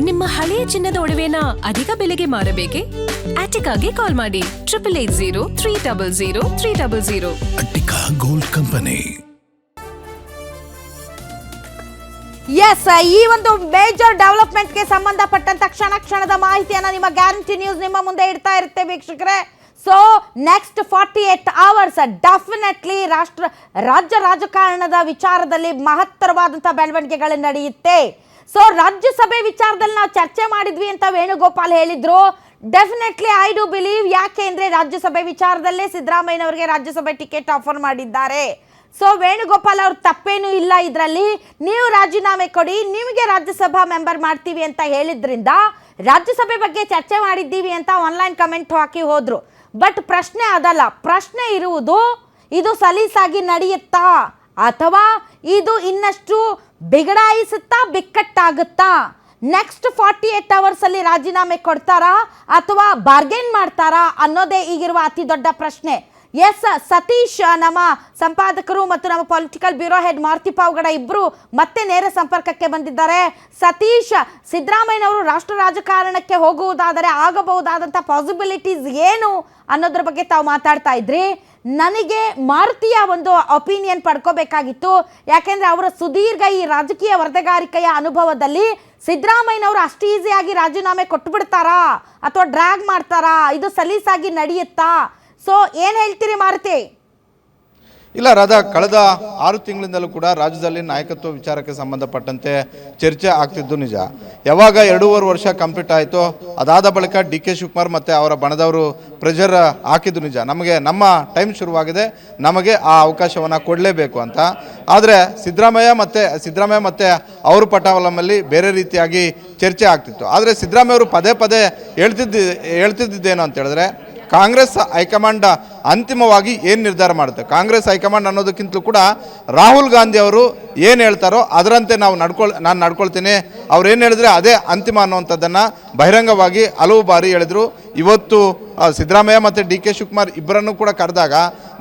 ನಿಮ್ಮ ಹಳೆಯ ಚಿನ್ನದ ಒಡವೆನ ಅಧಿಕ ಬೆಲೆಗೆ ಮಾರಬೇಕೆ? ಆಟಿಕಾಗೆ ಕಾಲ್ ಮಾಡಿ 8880 ಅಟ್ಟಿಕಾ ಗೋಲ್ಡ್ ಕಂಪನಿ. ಎಸ್, ಈ ಒಂದು ಮೇಜರ್ ಡೆವಲಪ್ಮೆಂಟ್ಗೆ ಸಂಬಂಧಪಟ್ಟಂತ ಕ್ಷಣದ ಮಾಹಿತಿಯನ್ನ ನಿಮ್ಮ ಗ್ಯಾರಂಟಿ ನ್ಯೂಸ್ ನಿಮ್ಮ ಮುಂದೆ ಇಡ್ತಾ ಇರುತ್ತೆ ವೀಕ್ಷಕರೇ. ಸೊ ನೆಕ್ಸ್ಟ್ 48 hours ಡೆಫಿನೆಟ್ಲಿ ರಾಜ್ಯ ರಾಜಕಾರಣದ ವಿಚಾರದಲ್ಲಿ ಮಹತ್ತರವಾದಂತಹ ಬೆಳವಣಿಗೆಗಳು ನಡೆಯುತ್ತೆ. ಸೊ ರಾಜ್ಯಸಭೆ ವಿಚಾರದಲ್ಲಿ ನಾವು ಚರ್ಚೆ ಮಾಡಿದ್ವಿ ಅಂತ ವೇಣುಗೋಪಾಲ್ ಹೇಳಿದ್ರು. Definitely I do believe. ಯಾಕೆ ಅಂದ್ರೆ ರಾಜ್ಯಸಭೆ ವಿಚಾರದಲ್ಲೇ ಸಿದ್ದರಾಮಯ್ಯನವರಿಗೆ ರಾಜ್ಯಸಭೆ ಟಿಕೆಟ್ ಆಫರ್ ಮಾಡಿದ್ದಾರೆ. ಸೊ ವೇಣುಗೋಪಾಲ್ ಅವ್ರ ತಪ್ಪೇನೂ ಇಲ್ಲ ಇದರಲ್ಲಿ. ನೀವು ರಾಜೀನಾಮೆ ಕೊಡಿ, ನಿಮಗೆ ರಾಜ್ಯಸಭಾ ಮೆಂಬರ್ ಮಾಡ್ತೀವಿ ಅಂತ ಹೇಳಿದ್ರಿಂದ ರಾಜ್ಯಸಭೆ ಬಗ್ಗೆ ಚರ್ಚೆ ಮಾಡಿದ್ದೀವಿ ಅಂತ ಆನ್ಲೈನ್ ಕಮೆಂಟ್ ಹಾಕಿ ಹೋದ್ರು. ಬಟ್ ಪ್ರಶ್ನೆ ಅದಲ್ಲ. ಪ್ರಶ್ನೆ ಇರುವುದು, ಇದು ಸಲೀಸಾಗಿ ನಡೆಯುತ್ತಾ ಅಥವಾ ಇದು ಇನ್ನಷ್ಟು ಬಿಗಡಾಯಿಸುತ್ತಾ, ಬಿಕ್ಕಟ್ಟಾಗುತ್ತಾ? ನೆಕ್ಸ್ಟ್ 48 hours ಅಲ್ಲಿ ರಾಜೀನಾಮೆ ಕೊಡ್ತಾರಾ ಅಥವಾ ಬಾರ್ಗೇನ್ ಮಾಡ್ತಾರಾ ಅನ್ನೋದೇ ಈಗಿರುವ ಅತಿ ದೊಡ್ಡ ಪ್ರಶ್ನೆ. ಎಸ್, ಸತೀಶ್ ನಮ್ಮ ಸಂಪಾದಕರು ಮತ್ತು ನಮ್ಮ political bureau head Maruti Pavagada ಇಬ್ಬರು ಮತ್ತೆ ನೇರ ಸಂಪರ್ಕಕ್ಕೆ ಬಂದಿದ್ದಾರೆ. ಸತೀಶ್, ಸಿದ್ದರಾಮಯ್ಯನವರು ರಾಷ್ಟ್ರ ರಾಜಕಾರಣಕ್ಕೆ ಹೋಗುವುದಾದರೆ ಆಗಬಹುದಾದಂಥ ಪಾಸಿಬಿಲಿಟೀಸ್ ಏನು ಅನ್ನೋದ್ರ ಬಗ್ಗೆ ತಾವು ಮಾತಾಡ್ತಾ ಇದ್ರಿ. ನನಗೆ ಮಾರುತಿಯ ಒಂದು ಒಪಿನಿಯನ್ ಪಡ್ಕೋಬೇಕಾಗಿತ್ತು. ಯಾಕೆಂದರೆ ಅವರ ಸುದೀರ್ಘ ಈ ರಾಜಕೀಯ ವರದಿಗಾರಿಕೆಯ ಅನುಭವದಲ್ಲಿ ಸಿದ್ದರಾಮಯ್ಯನವರು ಅಷ್ಟು ಈಸಿಯಾಗಿ ರಾಜೀನಾಮೆ ಕೊಟ್ಟು ಬಿಡ್ತಾರಾ ಅಥವಾ ಡ್ರ್ಯಾಗ್ ಮಾಡ್ತಾರಾ, ಇದು ಸಲೀಸಾಗಿ ನಡೆಯುತ್ತಾ? ಸೊ ಏನು ಹೇಳ್ತೀರಿ ಮಾರುತಿ? ಇಲ್ಲ ರಾಧಾ, ಕಳೆದ 6 ತಿಂಗಳಿಂದಲೂ ಕೂಡ ರಾಜ್ಯದಲ್ಲಿ ನಾಯಕತ್ವ ವಿಚಾರಕ್ಕೆ ಸಂಬಂಧಪಟ್ಟಂತೆ ಚರ್ಚೆ ಆಗ್ತಿದ್ದು ನಿಜ. ಯಾವಾಗ 2.5 ವರ್ಷ ಕಂಪ್ಲೀಟ್ ಆಯಿತು, ಅದಾದ ಬಳಿಕ ಡಿ.ಕೆ. ಶಿವಕುಮಾರ್ ಮತ್ತು ಅವರ ಬಣದವರು ಪ್ರೆಷರ್ ಹಾಕಿದ್ದು ನಿಜ. ನಮಗೆ ನಮ್ಮ ಟೈಮ್ ಶುರುವಾಗಿದೆ, ನಮಗೆ ಆ ಅವಕಾಶವನ್ನು ಕೊಡಲೇಬೇಕು ಅಂತ. ಆದರೆ ಸಿದ್ದರಾಮಯ್ಯ ಮತ್ತು ಅವ್ರ ಪಟಾವಲಂಬಲ್ಲಿ ಬೇರೆ ರೀತಿಯಾಗಿ ಚರ್ಚೆ ಆಗ್ತಿತ್ತು. ಆದರೆ ಸಿದ್ದರಾಮಯ್ಯ ಅವರು ಪದೇ ಪದೇ ಹೇಳ್ತಿದ್ದೇನು ಅಂತ ಹೇಳಿದ್ರೆ, ಕಾಂಗ್ರೆಸ್ ಹೈಕಮಾಂಡ್ ಅಂತಿಮವಾಗಿ ಏನು ನಿರ್ಧಾರ ಮಾಡುತ್ತೆ, ಕಾಂಗ್ರೆಸ್ ಹೈಕಮಾಂಡ್ ಅನ್ನೋದಕ್ಕಿಂತಲೂ ಕೂಡ ರಾಹುಲ್ ಗಾಂಧಿ ಅವರು ಏನು ಹೇಳ್ತಾರೋ ಅದರಂತೆ ನಾನು ನಡ್ಕೊಳ್ತೀನಿ, ಅವ್ರು ಏನು ಹೇಳಿದ್ರೆ ಅದೇ ಅಂತಿಮ ಅನ್ನುವಂಥದ್ದನ್ನು ಬಹಿರಂಗವಾಗಿ ಹಲವು ಬಾರಿ ಹೇಳಿದರು. ಇವತ್ತು ಸಿದ್ದರಾಮಯ್ಯ ಮತ್ತು ಡಿ.ಕೆ. ಶಿವಕುಮಾರ್ ಇಬ್ಬರನ್ನು ಕೂಡ ಕರೆದಾಗ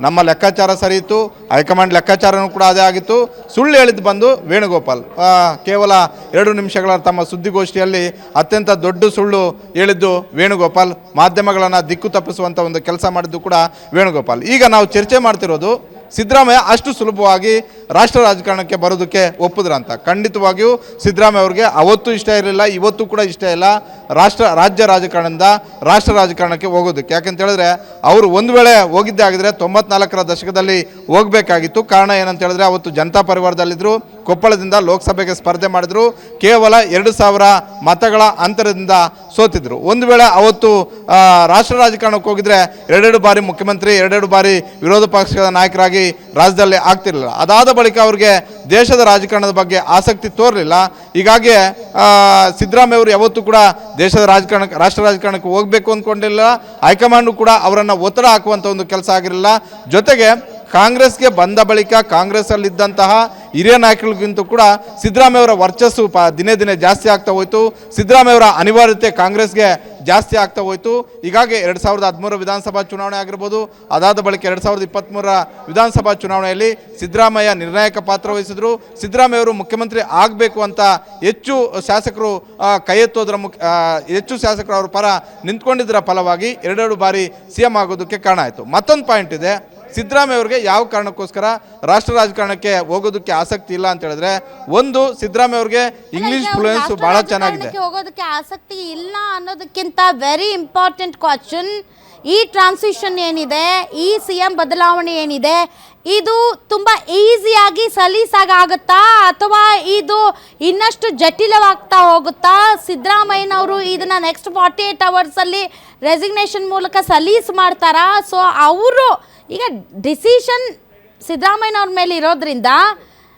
ನಮ್ಮ ಲೆಕ್ಕಾಚಾರ ಸರಿ ಇತ್ತು, ಹೈಕಮಾಂಡ್ ಲೆಕ್ಕಾಚಾರನೂ ಕೂಡ ಅದೇ ಆಗಿತ್ತು. ಸುಳ್ಳು ಹೇಳಿದ್ದು ಬಂದು ವೇಣುಗೋಪಾಲ್ ಕೇವಲ 2 ನಿಮಿಷಗಳ ತಮ್ಮ ಸುದ್ದಿಗೋಷ್ಠಿಯಲ್ಲಿ ಅತ್ಯಂತ ದೊಡ್ಡ ಸುಳ್ಳು ಹೇಳಿದ್ದು ವೇಣುಗೋಪಾಲ್. ಮಾಧ್ಯಮಗಳನ್ನು ದಿಕ್ಕು ತಪ್ಪಿಸುವಂಥ ಒಂದು ಕೆಲಸ ಮಾಡಿದ್ದು ಕೂಡ ವೇಣುಗೋಪಾಲ್. ಈಗ ನಾವು ಚರ್ಚೆ ಮಾಡ್ತಿರೋದು, ಸಿದ್ದರಾಮಯ್ಯ ಅಷ್ಟು ಸುಲಭವಾಗಿ ರಾಷ್ಟ್ರ ರಾಜಕಾರಣಕ್ಕೆ ಬರೋದಕ್ಕೆ ಒಪ್ಪಿದ್ರಂತ. ಖಂಡಿತವಾಗಿಯೂ ಸಿದ್ದರಾಮಯ್ಯ ಅವ್ರಿಗೆ ಅವತ್ತು ಇಷ್ಟ ಇರಲಿಲ್ಲ, ಇವತ್ತು ಕೂಡ ಇಷ್ಟ ಇಲ್ಲ ರಾಜ್ಯ ರಾಜಕಾರಣದಿಂದ ರಾಷ್ಟ್ರ ರಾಜಕಾರಣಕ್ಕೆ ಹೋಗೋದಕ್ಕೆ. ಯಾಕಂತ ಹೇಳಿದ್ರೆ ಅವರು ಒಂದು ವೇಳೆ ಹೋಗಿದ್ದೇ ಆಗಿದ್ರೆ 94ರ ದಶಕದಲ್ಲಿ ಹೋಗಬೇಕಾಗಿತ್ತು. ಕಾರಣ ಏನಂತ ಹೇಳಿದ್ರೆ ಅವತ್ತು ಜನತಾ ಪರಿವಾರದಲ್ಲಿದ್ದರು, ಕೊಪ್ಪಳದಿಂದ ಲೋಕಸಭೆಗೆ ಸ್ಪರ್ಧೆ ಮಾಡಿದ್ರು, ಕೇವಲ 2,000 ಮತಗಳ ಅಂತರದಿಂದ ಸೋತಿದ್ರು. ಒಂದು ವೇಳೆ ಅವತ್ತು ರಾಷ್ಟ್ರ ರಾಜಕಾರಣಕ್ಕೆ ಹೋಗಿದ್ರೆ 2 ಬಾರಿ ಮುಖ್ಯಮಂತ್ರಿ, 2 ಬಾರಿ ವಿರೋಧ ಪಕ್ಷದ ನಾಯಕರಾಗಿ ರಾಜ್ಯದಲ್ಲಿ ಆಗ್ತಿರಲಿಲ್ಲ. ಅದಾದ ಬಳಿಕ ಅವರಿಗೆ ದೇಶದ ರಾಜಕಾರಣದ ಬಗ್ಗೆ ಆಸಕ್ತಿ ತೋರಲಿಲ್ಲ. ಹೀಗಾಗಿ ಸಿದ್ದರಾಮಯ್ಯ ಅವರು ಯಾವತ್ತೂ ಕೂಡ ದೇಶದ ರಾಷ್ಟ್ರ ರಾಜಕಾರಣಕ್ಕೆ ಹೋಗಬೇಕು ಅಂದ್ಕೊಂಡಿಲ್ಲ. ಹೈಕಮಾಂಡು ಕೂಡ ಅವರನ್ನು ಒತ್ತಡ ಹಾಕುವಂಥ ಒಂದು ಕೆಲಸ ಆಗಿರಲಿಲ್ಲ. ಜೊತೆಗೆ ಕಾಂಗ್ರೆಸ್ಗೆ ಬಂದ ಬಳಿಕ ಕಾಂಗ್ರೆಸ್ಸಲ್ಲಿದ್ದಂತಹ ಹಿರಿಯ ನಾಯಕರಿಗಿಂತ ಕೂಡ ಸಿದ್ದರಾಮಯ್ಯವರ ವರ್ಚಸ್ಸು ದಿನೇ ದಿನೇ ಜಾಸ್ತಿ ಆಗ್ತಾ ಹೋಯಿತು. ಸಿದ್ದರಾಮಯ್ಯವರ ಅನಿವಾರ್ಯತೆ ಕಾಂಗ್ರೆಸ್ಗೆ ಜಾಸ್ತಿ ಆಗ್ತಾ ಹೋಯಿತು. ಹೀಗಾಗಿ 2013 ವಿಧಾನಸಭಾ ಚುನಾವಣೆ ಆಗಿರ್ಬೋದು, ಅದಾದ ಬಳಿಕ 2023 ವಿಧಾನಸಭಾ ಚುನಾವಣೆಯಲ್ಲಿ ಸಿದ್ದರಾಮಯ್ಯ ನಿರ್ಣಾಯಕ ಪಾತ್ರ ವಹಿಸಿದ್ರು. ಸಿದ್ದರಾಮಯ್ಯವರು ಮುಖ್ಯಮಂತ್ರಿ ಆಗಬೇಕು ಅಂತ ಹೆಚ್ಚು ಶಾಸಕರು ಕೈ ಎತ್ತೋದ್ರ ಹೆಚ್ಚು ಶಾಸಕರು ಅವ್ರ ಪರ ನಿಂತ್ಕೊಂಡಿದ್ದರ ಫಲವಾಗಿ 2 ಬಾರಿ CM ಆಗೋದಕ್ಕೆ ಕಾರಣ ಆಯಿತು. ಮತ್ತೊಂದು ಪಾಯಿಂಟ್ ಇದೆ, ಸಿದ್ದರಾಮಯ್ಯ ಅವರಿಗೆ ಯಾವ ಕಾರಣಕ್ಕೋಸ್ಕರ ರಾಷ್ಟ್ರ ರಾಜಕಾರಣಕ್ಕೆ ಹೋಗೋದಕ್ಕೆ ಆಸಕ್ತಿ ಇಲ್ಲ ಅಂತ ಹೇಳಿದ್ರೆ, ಒಂದು ಸಿದ್ದರಾಮಯ್ಯ ಅವರಿಗೆ ಇಂಗ್ಲಿಷ್ ಫ್ಲೂಯೆನ್ಸ್ ಬಹಳ ಚೆನ್ನಾಗಿದೆ. ಹೋಗೋದಕ್ಕೆ ಆಸಕ್ತಿ ಇಲ್ಲ ಅನ್ನೋದಕ್ಕಿಂತ ವೆರಿ ಇಂಪಾರ್ಟೆಂಟ್ ಕ್ವಶನ್, ಈ ಟ್ರಾನ್ಸಿಷನ್ ಏನಿದೆ, ಈ CM ಬದಲಾವಣೆ ಏನಿದೆ, ಇದು ತುಂಬ ಈಸಿಯಾಗಿ ಸಲೀಸಾಗಿ ಆಗುತ್ತಾ ಅಥವಾ ಇದು ಇನ್ನಷ್ಟು ಜಟಿಲವಾಗ್ತಾ ಹೋಗುತ್ತಾ? ಸಿದ್ದರಾಮಯ್ಯನವರು ಇದನ್ನು ನೆಕ್ಸ್ಟ್ 48 hours ರೆಸಿಗ್ನೇಷನ್ ಮೂಲಕ ಸಲೀಸ್ ಮಾಡ್ತಾರಾ? ಸೊ ಅವರು ಈಗ ಡಿಸಿಷನ್ ಸಿದ್ದರಾಮಯ್ಯನವ್ರ ಮೇಲೆ ಇರೋದ್ರಿಂದ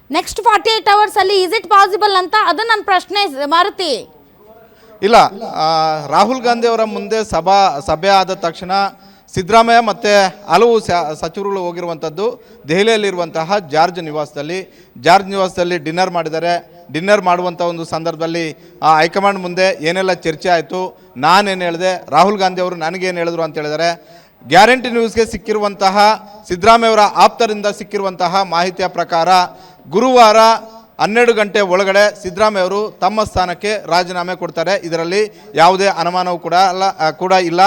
next 48 hours is it possible ಅಂತ ಅದು ನನ್ನ ಪ್ರಶ್ನೆ ಮಾರುತಿ. ಇಲ್ಲ, ರಾಹುಲ್ ಗಾಂಧಿ ಅವರ ಮುಂದೆ ಸಭೆ ಆದ ತಕ್ಷಣ ಸಿದ್ದರಾಮಯ್ಯ ಮತ್ತು ಹಲವು ಸಚಿವರುಗಳು ಹೋಗಿರುವಂಥದ್ದು ದೆಹಲಿಯಲ್ಲಿರುವಂತಹ ಜಾರ್ಜ್ ನಿವಾಸದಲ್ಲಿ ಡಿನ್ನರ್ ಮಾಡಿದ್ದಾರೆ. ಡಿನ್ನರ್ ಮಾಡುವಂಥ ಒಂದು ಸಂದರ್ಭದಲ್ಲಿ ಹೈಕಮಾಂಡ್ ಮುಂದೆ ಏನೆಲ್ಲ ಚರ್ಚೆ ಆಯಿತು, ನಾನೇನು ಹೇಳಿದೆ, ರಾಹುಲ್ ಗಾಂಧಿ ಅವರು ನನಗೇನು ಹೇಳಿದ್ರು ಅಂತ ಹೇಳಿದ್ದಾರೆ. ಗ್ಯಾರಂಟಿ ನ್ಯೂಸ್ಗೆ ಸಿಕ್ಕಿರುವಂತಹ ಸಿದ್ದರಾಮಯ್ಯವರ ಆಪ್ತರಿಂದ ಸಿಕ್ಕಿರುವಂತಹ ಮಾಹಿತಿಯ ಪ್ರಕಾರ ಗುರುವಾರ 12 ಗಂಟೆ ಒಳಗಡೆ ಸಿದ್ದರಾಮಯ್ಯ ಅವರು ತಮ್ಮ ಸ್ಥಾನಕ್ಕೆ ರಾಜೀನಾಮೆ ಕೊಡ್ತಾರೆ. ಇದರಲ್ಲಿ ಯಾವುದೇ ಅನುಮಾನವೂ ಕೂಡ ಇಲ್ಲ.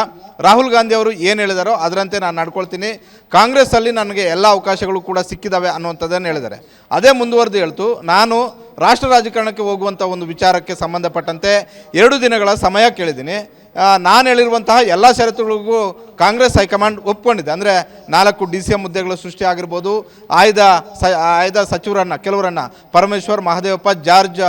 ರಾಹುಲ್ ಗಾಂಧಿ ಅವರು ಏನು ಹೇಳಿದಾರೋ ಅದರಂತೆ ನಾನು ನಡ್ಕೊಳ್ತೀನಿ, ಕಾಂಗ್ರೆಸ್ಸಲ್ಲಿ ನನಗೆ ಎಲ್ಲ ಅವಕಾಶಗಳು ಕೂಡ ಸಿಕ್ಕಿದ್ದಾವೆ ಅನ್ನುವಂಥದ್ದನ್ನು ಹೇಳಿದ್ದಾರೆ. ಅದೇ ಮುಂದುವರೆದು ಹೇಳ್ತು, ನಾನು ರಾಷ್ಟ್ರ ರಾಜಕಾರಣಕ್ಕೆ ಹೋಗುವಂಥ ಒಂದು ವಿಚಾರಕ್ಕೆ ಸಂಬಂಧಪಟ್ಟಂತೆ 2 ದಿನಗಳ ಸಮಯ ಕೇಳಿದ್ದೀನಿ. ನಾನು ಹೇಳಿರುವಂತಹ ಎಲ್ಲ ಷರತ್ತುಗಳಿಗೂ ಕಾಂಗ್ರೆಸ್ ಹೈಕಮಾಂಡ್ ಒಪ್ಕೊಂಡಿದೆ. ಅಂದರೆ 4 DCM ಹುದ್ದೆಗಳ ಸೃಷ್ಟಿ ಆಗಿರ್ಬೋದು, ಆಯ್ದ ಸಚಿವರನ್ನು ಕೆಲವರನ್ನು ಪರಮೇಶ್ವರ್, ಮಹದೇವಪ್ಪ, ಜಾರ್ಜ್,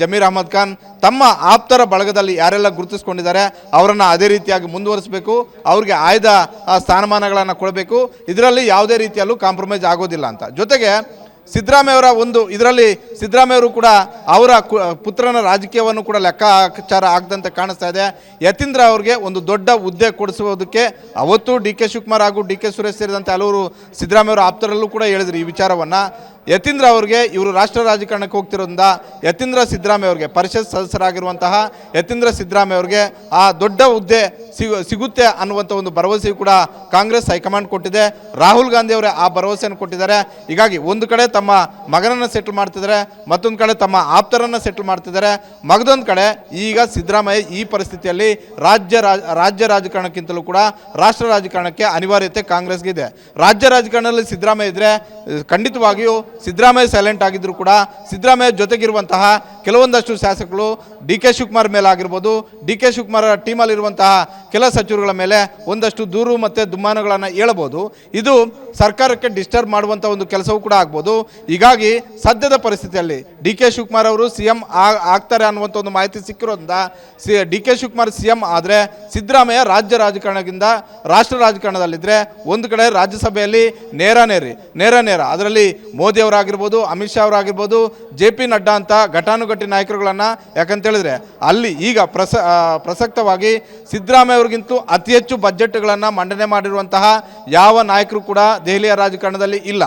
ಜಮೀರ್ ಅಹಮದ್ ಖಾನ್ ತಮ್ಮ ಆಪ್ತರ ಬಳಗದಲ್ಲಿ ಯಾರೆಲ್ಲ ಗುರುತಿಸ್ಕೊಂಡಿದ್ದಾರೆ ಅವರನ್ನು ಅದೇ ರೀತಿಯಾಗಿ ಮುಂದುವರಿಸಬೇಕು, ಅವ್ರಿಗೆ ಆಯ್ದ ಸ್ಥಾನಮಾನಗಳನ್ನು ಕೊಡಬೇಕು. ಇದರಲ್ಲಿ ಯಾವುದೇ ರೀತಿಯಲ್ಲೂ ಕಾಂಪ್ರಮೈಸ್ ಆಗೋದಿಲ್ಲ ಅಂತ. ಜೊತೆಗೆ ಸಿದ್ದರಾಮಯ್ಯವರ ಇದರಲ್ಲಿ ಸಿದ್ದರಾಮಯ್ಯವರು ಕೂಡ ಅವರ ಪುತ್ರನ ರಾಜಕೀಯವನ್ನು ಕೂಡ ಲೆಕ್ಕಾಚಾರ ಆಗದಂತೆ ಕಾಣಿಸ್ತಾ ಇದೆ. ಯತೀಂದ್ರ ಅವ್ರಿಗೆ ಒಂದು ದೊಡ್ಡ ಹುದ್ದೆ ಕೊಡಿಸುವುದಕ್ಕೆ ಅವತ್ತು DK ಶಿವಕುಮಾರ್ ಹಾಗೂ DK ಸುರೇಶ್ ಸೇರಿದಂತೆ ಹಲವರು ಸಿದ್ದರಾಮಯ್ಯವರ ಆಪ್ತರಲ್ಲೂ ಕೂಡ ಹೇಳಿದ್ರು ಈ ವಿಚಾರವನ್ನು. ಯತೀಂದ್ರ ಅವ್ರಿಗೆ ಇವರು ರಾಷ್ಟ್ರ ರಾಜಕಾರಣಕ್ಕೆ ಹೋಗ್ತಿರೋದ್ರಿಂದ ಯತೀಂದ್ರ ಸಿದ್ದರಾಮಯ್ಯ ಅವ್ರಿಗೆ ಪರಿಷತ್ ಸದಸ್ಯರಾಗಿರುವಂತಹ ಯತೀಂದ್ರ ಸಿದ್ದರಾಮಯ್ಯ ಅವ್ರಿಗೆ ಆ ದೊಡ್ಡ ಹುದ್ದೆ ಸಿಗುತ್ತೆ ಅನ್ನುವಂಥ ಒಂದು ಭರವಸೆಯು ಕೂಡ ಕಾಂಗ್ರೆಸ್ ಹೈಕಮಾಂಡ್ ಕೊಟ್ಟಿದೆ. ರಾಹುಲ್ ಗಾಂಧಿ ಅವರೇ ಆ ಭರವಸೆಯನ್ನು ಕೊಟ್ಟಿದ್ದಾರೆ. ಹೀಗಾಗಿ ಒಂದು ಕಡೆ ತಮ್ಮ ಮಗನನ್ನು ಸೆಟ್ಲ್ ಮಾಡ್ತಿದ್ದಾರೆ, ಮತ್ತೊಂದು ಕಡೆ ತಮ್ಮ ಆಪ್ತರನ್ನು ಸೆಟ್ಲ್ ಮಾಡ್ತಿದ್ದಾರೆ. ಮಗದೊಂದು ಕಡೆ ಈಗ ಸಿದ್ದರಾಮಯ್ಯ ಈ ಪರಿಸ್ಥಿತಿಯಲ್ಲಿ ರಾಜ್ಯ ರಾಜಕಾರಣಕ್ಕಿಂತಲೂ ಕೂಡ ರಾಷ್ಟ್ರ ರಾಜಕಾರಣಕ್ಕೆ ಅನಿವಾರ್ಯತೆ ಕಾಂಗ್ರೆಸ್ಗೆ ಇದೆ. ರಾಜ್ಯ ರಾಜಕಾರಣದಲ್ಲಿ ಸಿದ್ದರಾಮಯ್ಯ ಇದ್ದರೆ ಖಂಡಿತವಾಗಿಯೂ ಸಿದ್ದರಾಮಯ್ಯ ಸೈಲೆಂಟ್ ಆಗಿದ್ರು ಕೂಡ ಸಿದ್ದರಾಮಯ್ಯ ಜೊತೆಗಿರುವಂತಹ ಕೆಲವೊಂದಷ್ಟು ಶಾಸಕರು DK ಶಿವಕುಮಾರ್ ಮೇಲೆ ಆಗಿರ್ಬೋದು, DK ಶಿವಕುಮಾರ್ ಟೀಮಲ್ಲಿರುವಂತಹ ಕೆಲ ಸಚಿವರುಗಳ ಮೇಲೆ ಒಂದಷ್ಟು ದೂರು ಮತ್ತು ದುಮ್ಮಾನಗಳನ್ನು ಹೇಳಬಹುದು. ಇದು ಸರ್ಕಾರಕ್ಕೆ ಡಿಸ್ಟರ್ಬ್ ಮಾಡುವಂಥ ಒಂದು ಕೆಲಸವೂ ಕೂಡ ಆಗ್ಬೋದು. ಹೀಗಾಗಿ ಸದ್ಯದ ಪರಿಸ್ಥಿತಿಯಲ್ಲಿ DK ಶಿವಕುಮಾರ್ ಅವರು CM ಆಗ್ತಾರೆ ಅನ್ನುವಂಥ ಒಂದು ಮಾಹಿತಿ ಸಿಕ್ಕಿರೋದ್ರಿಂದ DK ಶಿವಕುಮಾರ್ CM ಆದರೆ ಸಿದ್ದರಾಮಯ್ಯ ರಾಜ್ಯ ರಾಜಕಾರಣದಿಂದ ರಾಷ್ಟ್ರ ರಾಜಕಾರಣದಲ್ಲಿದ್ದರೆ ಒಂದು ಕಡೆ ರಾಜ್ಯಸಭೆಯಲ್ಲಿ ನೇರ ಅದರಲ್ಲಿ ಮೋದಿ ಅವರಾಗಿರ್ಬೋದು, ಅಮಿತ್ ಶಾ ಅವರಾಗಿರ್ಬೋದು, JP ನಡ್ಡಾ ಅಂತ ಘಟಾನುಘಟಿ ನಾಯಕರುಗಳನ್ನು, ಯಾಕಂತ ಹೇಳಿದ್ರೆ ಅಲ್ಲಿ ಈಗ ಪ್ರಸಕ್ತವಾಗಿ ಸಿದ್ದರಾಮಯ್ಯ ಅವ್ರಿಗಿಂತೂ ಅತಿ ಹೆಚ್ಚು ಬಜೆಟ್ಗಳನ್ನು ಮಂಡನೆ ಮಾಡಿರುವಂತಹ ಯಾವ ನಾಯಕರು ಕೂಡ ದೆಹಲಿಯ ರಾಜಕಾರಣದಲ್ಲಿ ಇಲ್ಲ.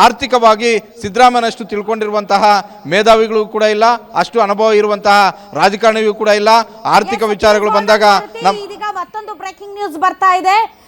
ಆರ್ಥಿಕವಾಗಿ ಸಿದ್ದರಾಮಯ್ಯನಷ್ಟು ತಿಳ್ಕೊಂಡಿರುವಂತಹ ಮೇಧಾವಿಗಳು ಕೂಡ ಇಲ್ಲ, ಅಷ್ಟು ಅನುಭವ ಇರುವಂತಹ ರಾಜಕಾರಣಿಗಳು ಕೂಡ ಇಲ್ಲ. ಆರ್ಥಿಕ ವಿಚಾರಗಳು ಬಂದಾಗ ಇದೀಗ ಮತ್ತೊಂದು ಬ್ರೇಕಿಂಗ್ ನ್ಯೂಸ್ ಬರ್ತಾ ಇದೆ.